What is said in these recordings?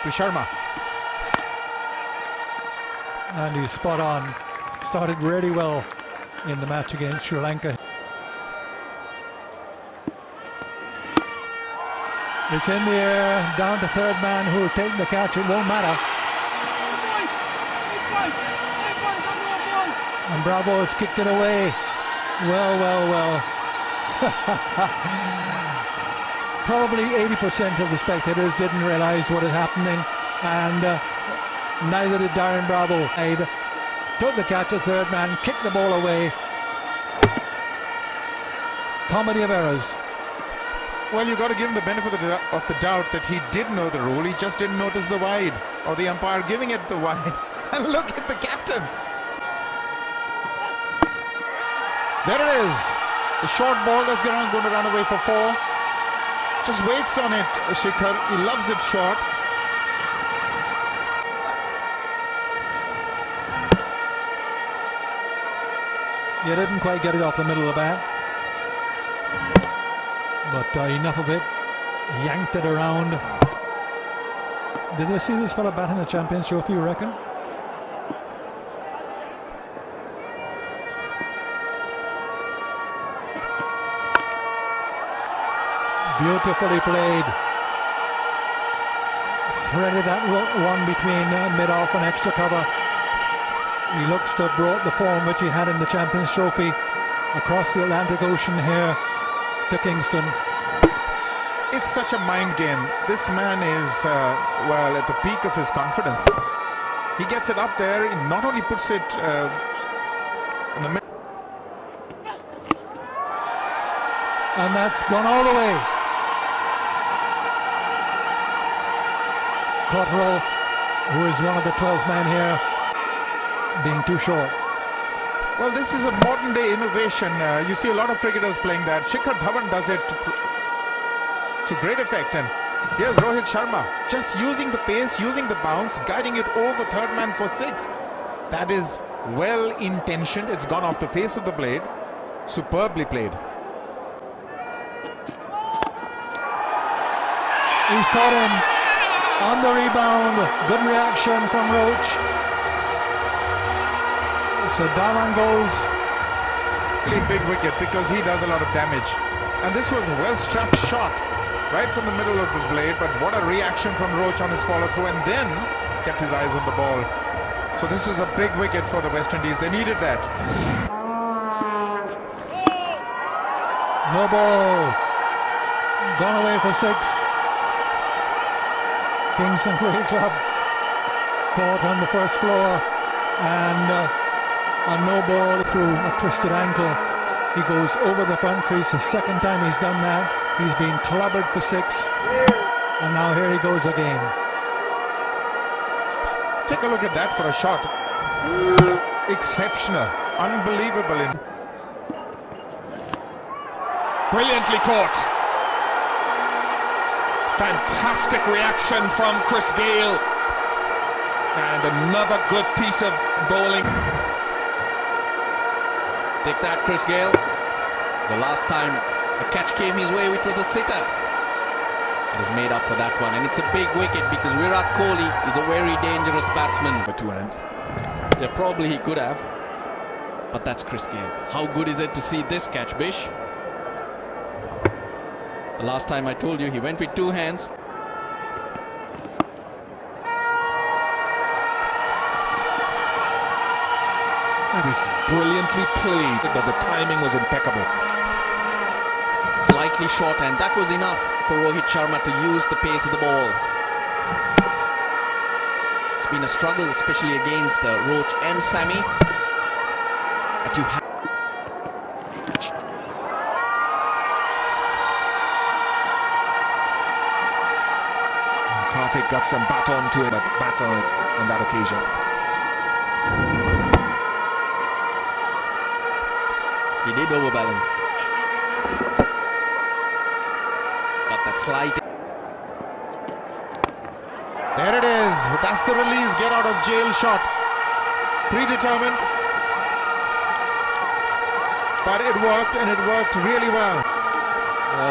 to Sharma. And he's spot on. Started really well in the match against Sri Lanka. It's in the air, down to third man who will take the catch. It won't matter. And Bravo has kicked it away. Well. Probably 80% of the spectators didn't realize what had happened, and neither did Darren Bravo. Took the catch at third man, kicked the ball away. Comedy of errors. Well, you got to give him the benefit of the doubt that he did know the rule. He just didn't notice the wide, or the umpire giving it the wide. And look at the captain. There it is. The short ball that's going to run away for 4. Just waits on it, Shikhar. He loves it short. You didn't quite get it off the middle of the bat. But enough of it. Yanked it around. Did they see this fella bat in the Champions Trophy, you reckon? Beautifully played. Threaded that one between mid-off and extra cover. He looks to have brought the form which he had in the Champions Trophy across the Atlantic Ocean here to Kingston. It's such a mind game. This man is, well, at the peak of his confidence. He gets it up there. He not only puts it in the middle. And that's gone all the way. Cotterell, who is one of the 12 men here, being too short. Well, this is a modern day innovation. You see a lot of cricketers playing that. Shikhar Dhawan does it to great effect. And here's Rohit Sharma just using the pace, using the bounce, guiding it over third man for 6. That is well intentioned. It's gone off the face of the blade. Superbly played. He's caught him on the rebound. Good reaction from Roach. So Dhawan goes. Really big wicket because he does a lot of damage. And this was a well-struck shot right from the middle of the blade. But what a reaction from Roach on his follow-through, and then kept his eyes on the ball. So this is a big wicket for the West Indies. They needed that. No ball. Gone away for 6. Kingston Cricket Club caught on the first floor, and a no ball through a twisted ankle. He goes over the front crease. The second time he's done that. He's been clobbered for 6, and now here he goes again. Take a look at that for a shot. Exceptional, unbelievable. Brilliantly caught. Fantastic reaction from Chris Gayle, and another good piece of bowling. Take that, Chris Gayle. The last time a catch came his way, it was a sitter. It is made up for that one, and it's a big wicket because Virat Kohli is a very dangerous batsman. For 2 hands. Yeah, probably he could have, but that's Chris Gayle. How good is it to see this catch, Bish? The last time I told you he went with 2 hands. That is brilliantly played, but the timing was impeccable. Slightly short, and that was enough for Rohit Sharma to use the pace of the ball. It's been a struggle, especially against Roach and Sammy. But you have Karthik got some baton to it, but bat on it on that occasion. He did overbalance. But that slight. There it is. That's the release. Get out of jail shot. Predetermined. But it worked, and it worked really well.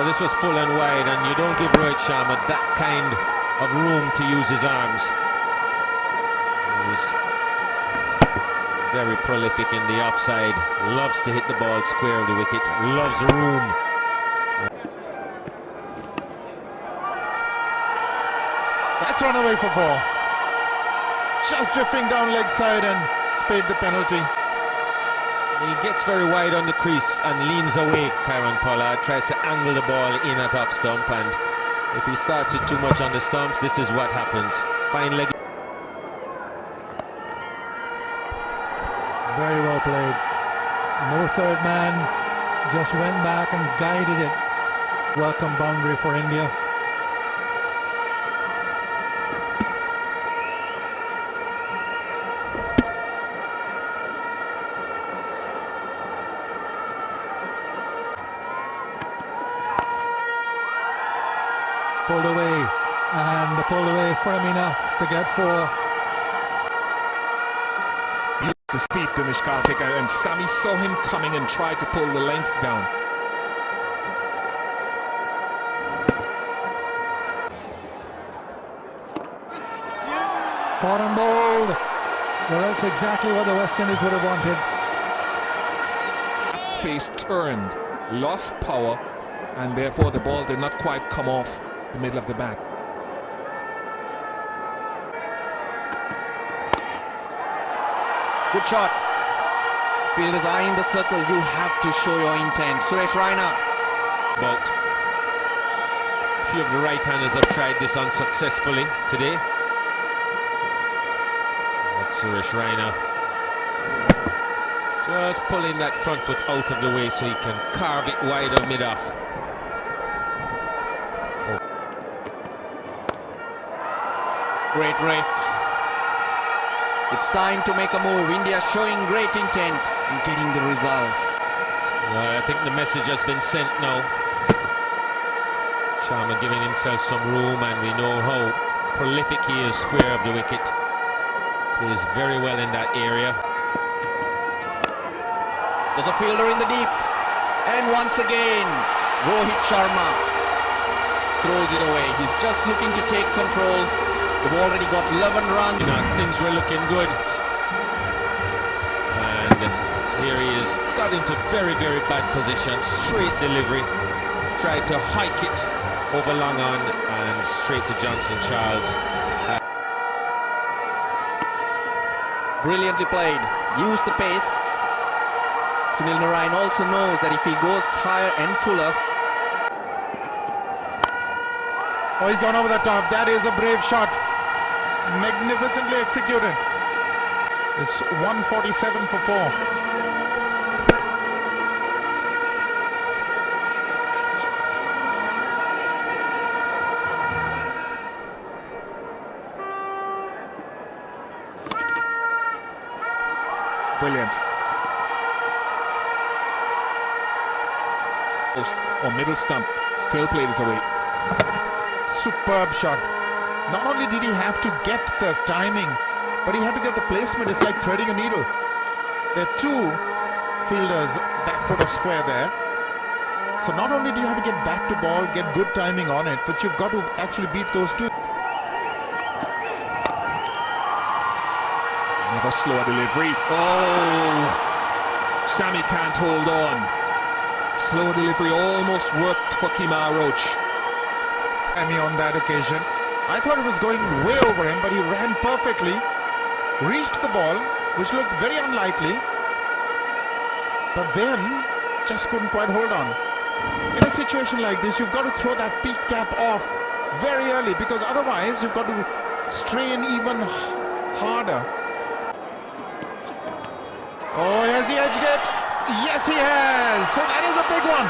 This was full and wide, and you don't give Rohit Sharma that kind of room to use his arms. He's very prolific in the offside, loves to hit the ball square of the wicket, loves room. That's run away for 4. Just drifting down leg side and paid the penalty. He gets very wide on the crease and leans away. Kieron Pollard tries to angle the ball in at off stump, and if he starts it too much on the stumps, this is what happens. Fine leg. Very well played. No third man, just went back and guided it. Welcome boundary for India. Pulled away, and pulled away firm enough to get 4. His feet, Dinesh Karthik, and Sammy saw him coming and tried to pull the length down. Caught and bowled. Well, that's exactly what the West Indies would have wanted. Face turned, lost power, and therefore the ball did not quite come off the middle of the bat. Good shot. Fielder's eye in the circle. You have to show your intent. Suresh Raina. But a few of the right-handers have tried this unsuccessfully today. But Suresh Raina just pulling that front foot out of the way so he can carve it wide of mid-off. Great rests. It's time to make a move. India showing great intent and getting the results. Well, I think the message has been sent now. Sharma giving himself some room, and we know how prolific he is square of the wicket. He is very well in that area. There's a fielder in the deep. And once again, Rohit Sharma throws it away. He's just looking to take control. They've already got 11 runs. You know, things were looking good. And here he is, got into very, very bad position. Straight delivery. Tried to hike it over long on and straight to Johnson Charles. Brilliantly played. Used the pace. Sunil Narayan also knows that if he goes higher and fuller. Oh, he's gone over the top. That is a brave shot. Magnificently executed. It's 147 for 4. Brilliant. Post or middle stump, still played it away. Superb shot. Not only did he have to get the timing, but he had to get the placement. It's like threading a needle. There are 2 fielders back foot of square there. So not only do you have to get back to ball, get good timing on it, but you've got to actually beat those 2. Never slow delivery. Oh, Sammy can't hold on. Slow delivery almost worked for Kemar Roach. Sammy on that occasion. I thought it was going way over him, but he ran perfectly, reached the ball, which looked very unlikely, but then just couldn't quite hold on. In a situation like this, you've got to throw that peak cap off very early, because otherwise you've got to strain even harder. Oh, has he edged it? Yes, he has. So that is a big one.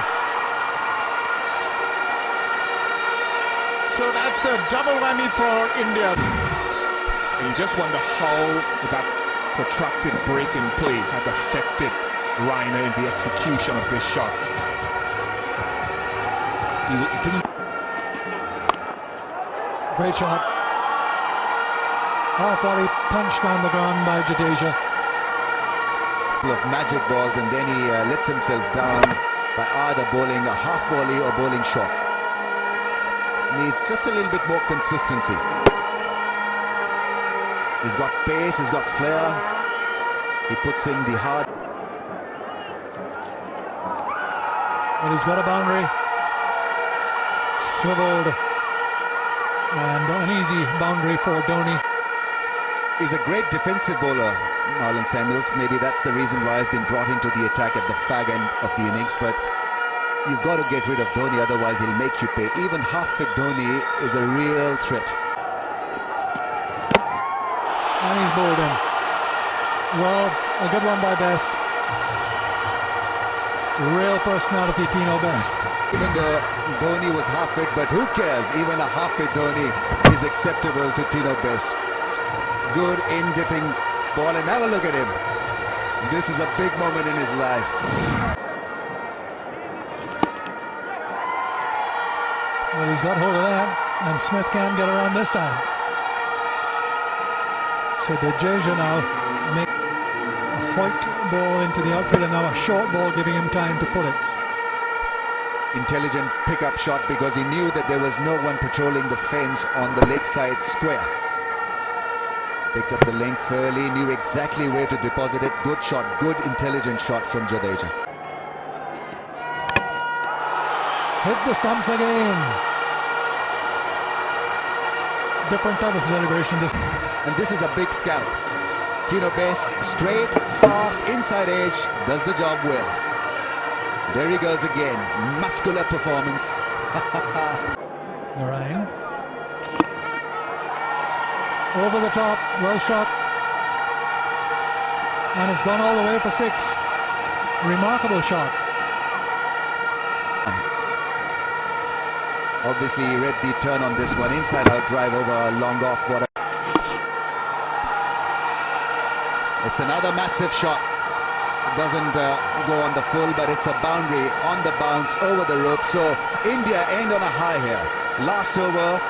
So that's a double whammy for India. And you just wonder how that protracted break in play has affected Raina in the execution of this shot. He didn't. Great shot. Half volley punched on the ground by Jadeja. Of magic balls, and then he lets himself down by either bowling a half volley or bowling short. needs just a little bit more consistency. He's got pace, he's got flair. He puts in the hard. Well, he's got a boundary. Swiveled. And an easy boundary for Dhoni. He's a great defensive bowler, Marlon Samuels. Maybe that's the reason why he's been brought into the attack at the fag end of the innings. But you've got to get rid of Dhoni, otherwise he'll make you pay. Even half-fit Dhoni is a real threat. And he's bowled in. Well, a good one by Best. Real personality, Tino Best. Even though Dhoni was half-fit, but who cares? Even a half-fit Dhoni is acceptable to Tino Best. Good in-dipping ball, and have a look at him. This is a big moment in his life. Well, he's got hold of that, and Smith can't get around this time. So Dejaja now make a white ball into the outfield, and now a short ball giving him time to put it. Intelligent pickup shot because he knew that there was no one patrolling the fence on the leg side square. Picked up the length early, knew exactly where to deposit it. Good shot, good intelligent shot from Jadeja. Hit the stumps again. Different type of celebration this time. And this is a big scalp. Tino Best, straight, fast, inside edge, does the job well. There he goes again. Muscular performance. Narayan. Over the top, well shot. And it's gone all the way for 6. Remarkable shot. Obviously he read the turn on this one. Inside out drive over a long off. It's another massive shot. It doesn't go on the full, but it's a boundary on the bounce over the rope. So India end on a high here. Last over,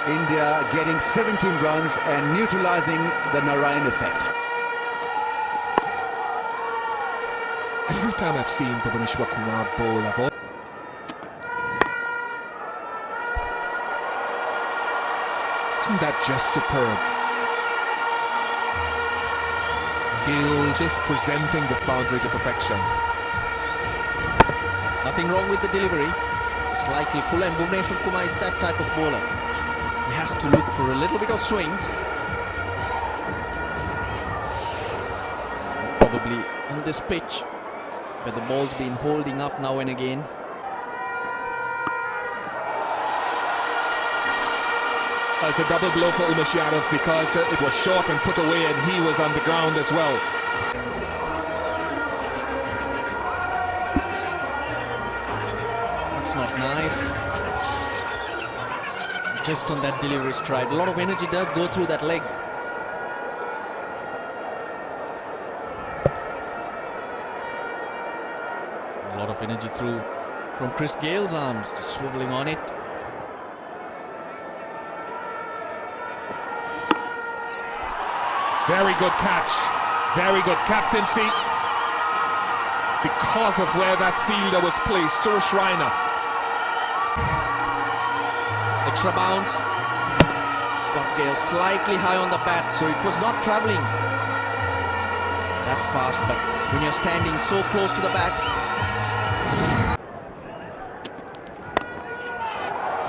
India getting 17 runs and neutralizing the Narayan effect. Every time I've seen Bhuvaneshwar Kumar bowl, isn't that just superb? Gill just presenting the boundary to perfection. Nothing wrong with the delivery. Slightly full, and Bhuvaneshwar Kumar is that type of bowler. He has to look for a little bit of swing. Probably on this pitch, where the ball's been holding up now and again. It's a double blow for Umesh Yadav because it was short and put away, and he was on the ground as well. That's not nice. Just on that delivery stride. A lot of energy does go through that leg. A lot of energy through from Chris Gale's arms, just swiveling on it. Very good catch, very good captaincy. Because of where that fielder was placed, Suresh Raina. Extra bounce. Got Gale slightly high on the bat, so it was not travelling that fast, but when you're standing so close to the bat.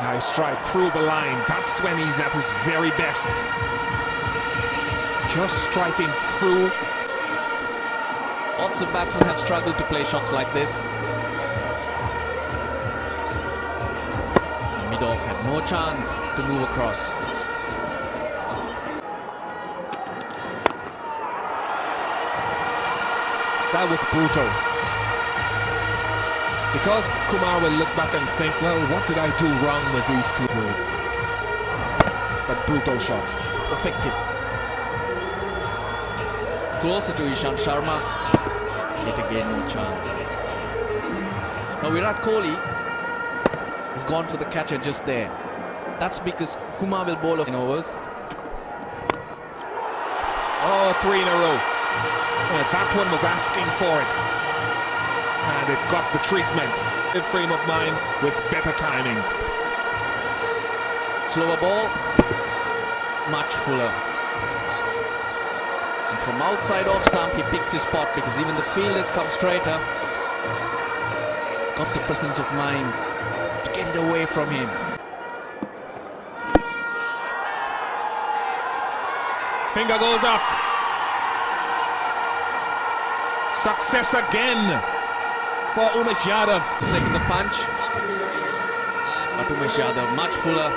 Nice strike through the line. That's when he's at his very best. Just striking through. Lots of batsmen have struggled to play shots like this. Midoff had no chance to move across. That was brutal. Because Kumar will look back and think, well, what did I do wrong with these two? But brutal shots. Effective. Closer to Ishant Sharma. Yet again, no chance. Now Virat Kohli has gone for the catcher just there. That's because Kumar will bowl off in overs. Oh, 3 in a row. That one was asking for it. And it got the treatment. Frame of mind with better timing. slower ball, much fuller. And from outside off stump, he picks his spot because even the fielders come straighter. He's got the presence of mind to get it away from him. Finger goes up. Success again for Umesh Yadav. He's taking the punch. But Umesh Yadav much fuller.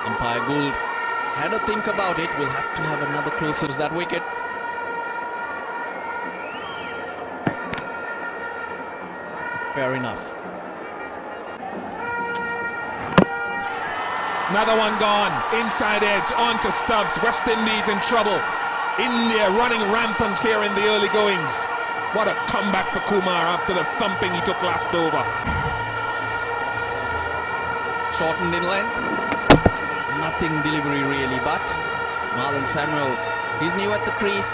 Umpire Gould had a think about it. We'll have to have another closer to that wicket. Fair enough. Another one gone. Inside edge onto Stubbs. West Indies in trouble. India running rampant here in the early goings. What a comeback for Kumar after the thumping he took last over. Shortened in length. Nothing delivery really, but Marlon Samuels, he's new at the crease.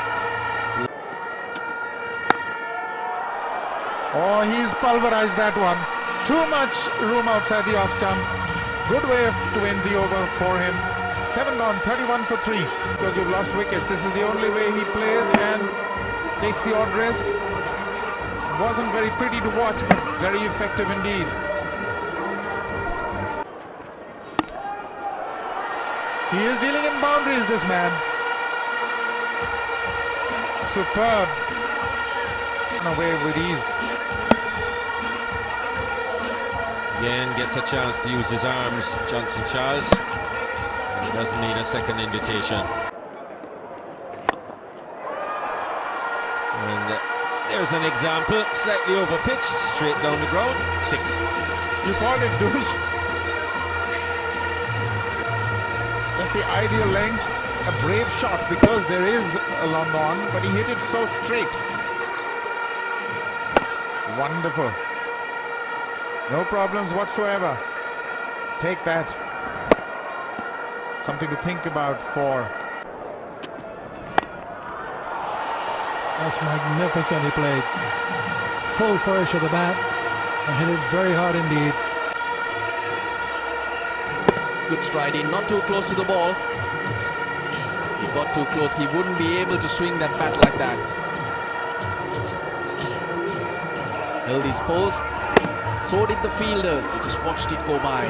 Oh, he's pulverized that one. Too much room outside the off stump. Good way to end the over for him. 7 gone, 31 for 3. Because you've lost wickets. This is the only way he plays and takes the odd risk. Wasn't very pretty to watch, but very effective indeed. He is dealing in boundaries, this man. Superb. And away with ease. Again, gets a chance to use his arms, Johnson Charles. Doesn't need a second invitation. And there's an example, slightly over pitched, straight down the ground, 6. You called it, douche. That's the ideal length. A brave shot because there is a long on, but he hit it so straight. Wonderful. No problems whatsoever. Take that. Something to think about for. That's magnificently played. Full flourish of the bat and hit it very hard indeed. Good stride in, not too close to the ball. If he got too close, he wouldn't be able to swing that bat like that. Held his post. So did the fielders. They just watched it go by.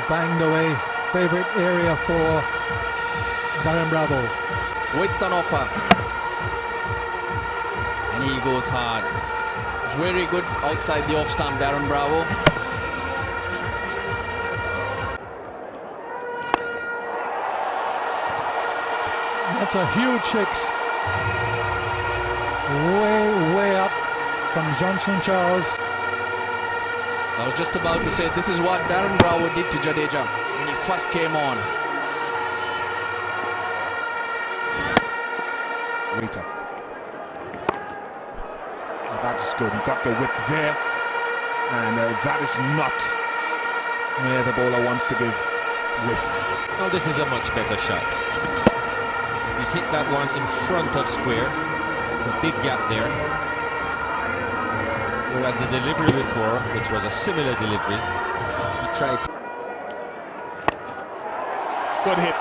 Banged away. Favorite area for Darren Bravo. With an offer. And he goes hard. Very good outside the off stump, Darren Bravo. That's a huge 6. Way up from Johnson Charles. I was just about to say this is what Darren Bravo did to Jadeja when he first came on. Rita. That's good. He got the whip there. And that is not where the bowler wants to give width. Now this is a much better shot. He's hit that one in front of square. There's a big gap there. Whereas the delivery before, which was a similar delivery, he tried. Good hit.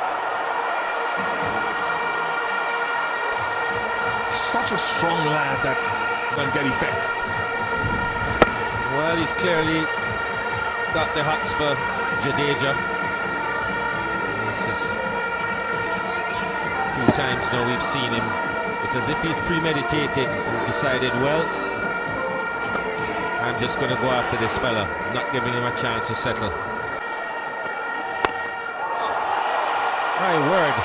Such a strong lad that can get effect. Well, he's clearly got the hots for Jadeja. This is 2 times now we've seen him. It's as if he's premeditated and decided, well, I'm just going to go after this fella, not giving him a chance to settle. My word.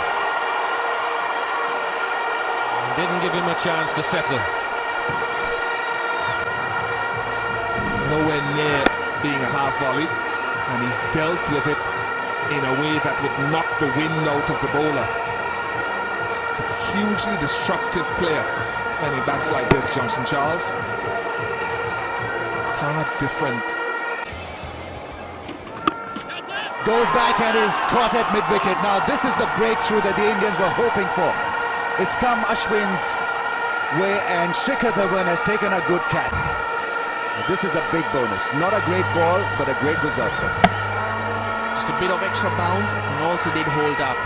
Didn't give him a chance to settle. Nowhere near being a half volley, and he's dealt with it in a way that would knock the wind out of the bowler. It's a hugely destructive player when he bats like this, Johnson Charles. Far different Goes back and is caught at mid-wicket. Now this is the breakthrough that the Indians were hoping for. It's come Ashwin's way and Shikhar Dhawan has taken a good catch. This is a big bonus. Not a great ball, but a great result. Just a bit of extra bounce and also did hold up.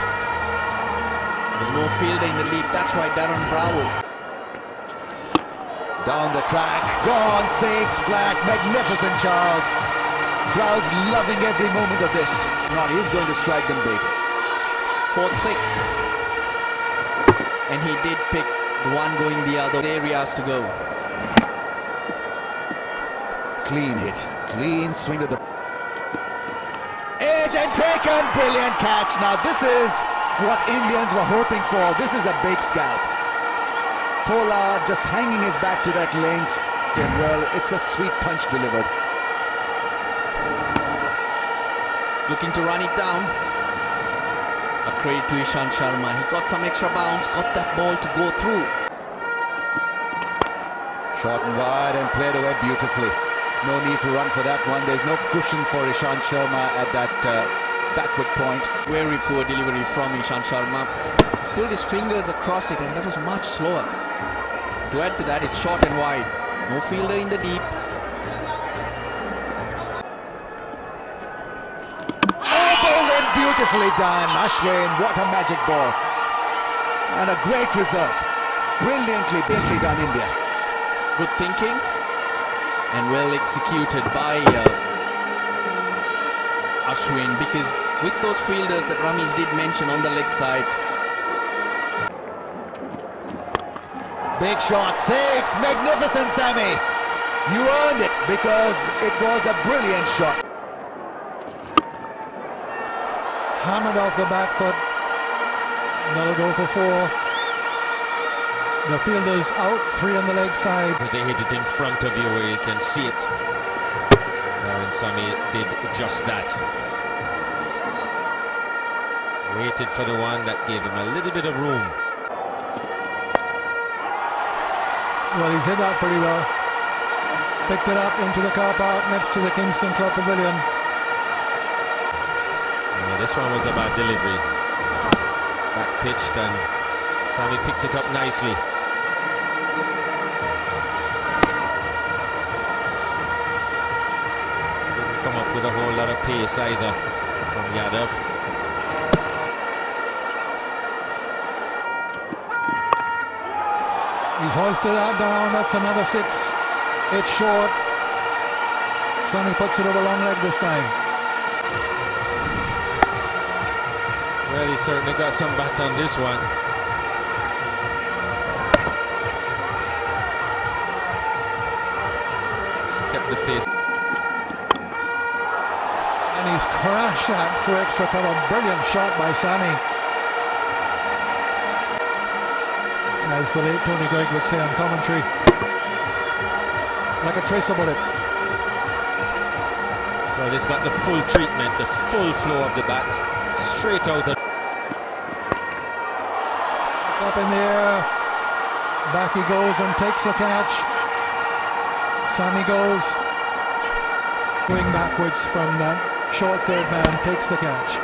There's no fielder in the league. That's why Darren Bravo. Down the track. Gone. 6 flat. Magnificent, Charles. Crowd's loving every moment of this. Now he's going to strike them big. 4th 6. And he did pick the one going the other areas to go. Clean hit. Clean swing to the edge and taken. Brilliant catch. Now this is what Indians were hoping for. This is a big scalp. Pollard just hanging his bat to that length. And well, it's a sweet punch delivered. Looking to run it down. A credit to Ishant Sharma. He got some extra bounce, got that ball to go through. Short and wide and played away beautifully. No need to run for that one. There's no cushion for Ishant Sharma at that backward point. Very poor delivery from Ishant Sharma. He's pulled his fingers across it and that was much slower. To add to that, it's short and wide. No fielder in the deep. Beautifully done, Ashwin. What a magic ball. And a great result. Brilliantly done, India. Good thinking and well executed by Ashwin, because with those fielders that Ramesh did mention on the leg side. Big shot, 6. Magnificent, Sammy. You earned it because it was a brilliant shot. Hammered off the back foot. Another go for 4. The fielder's out, 3 on the leg side. They hit it in front of you where you can see it. And Sammy did just that. Waited for the one that gave him a little bit of room. Well, he's hit that pretty well. Picked it up into the car park next to the Kingston Club Pavilion. This one was a bad delivery. Back pitched and Sammy picked it up nicely. Didn't come up with a whole lot of pace either from Yadav. He's hoisted that down. That's another 6. It's short. Sammy puts it over long leg this time. Well, he certainly got some bat on this one. Just kept the face. And he's crashed that through extra cover. Brilliant shot by Sammy. As the late Tony Greig would say on commentary. Like a tracer bullet. Well, he's got the full treatment, the full flow of the bat. Straight out of. It's up in the air. Back he goes and takes the catch. Sammy goes. Going backwards from that short third man, takes the catch.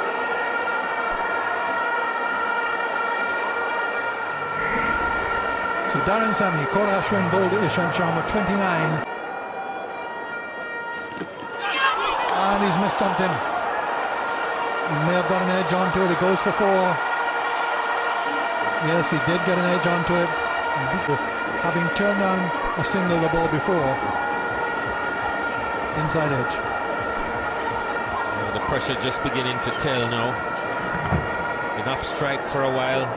So Darren Sammy, Cole Ashwin bowled Ishant Sharma 29. And he's misstumped him. He may have got an edge onto it. He goes for 4. Yes, he did get an edge onto it. Having turned down a single the ball before. Inside edge. Well, the pressure just beginning to tell now. It's been off strike for a while.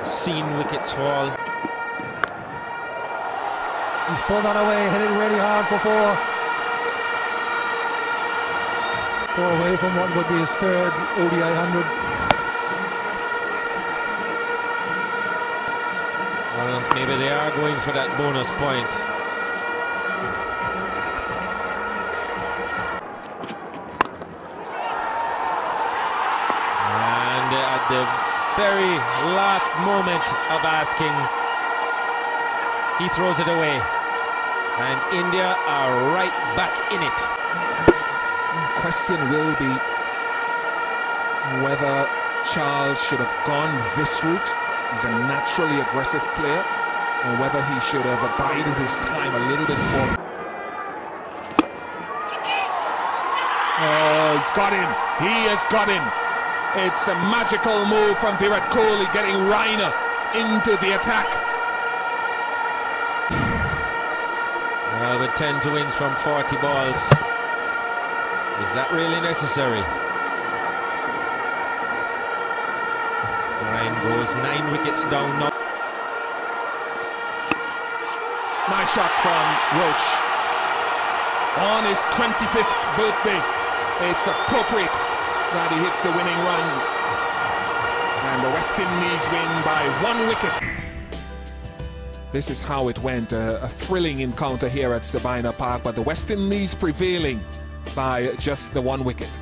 Seen wickets fall. He's pulled that away, hit it really hard for 4. 4 away from what would be his third ODI 100. Well, maybe they are going for that bonus point. And at the very last moment of asking, he throws it away. And India are right back in it. Question will be, whether Charles should have gone this route. He's a naturally aggressive player, or whether he should have abided his time a little bit more. Oh, he's got him. He has got him. It's a magical move from Virat Kohli, getting Raina into the attack. Well, with 10 to wins from 40 balls, is that really necessary? Ryan goes 9 wickets down now. Nice shot from Roach. On his 25th birthday, it's appropriate that he hits the winning runs. And the West Indies win by 1 wicket. This is how it went, a thrilling encounter here at Sabina Park, but the West Indies prevailing by just the 1 wicket.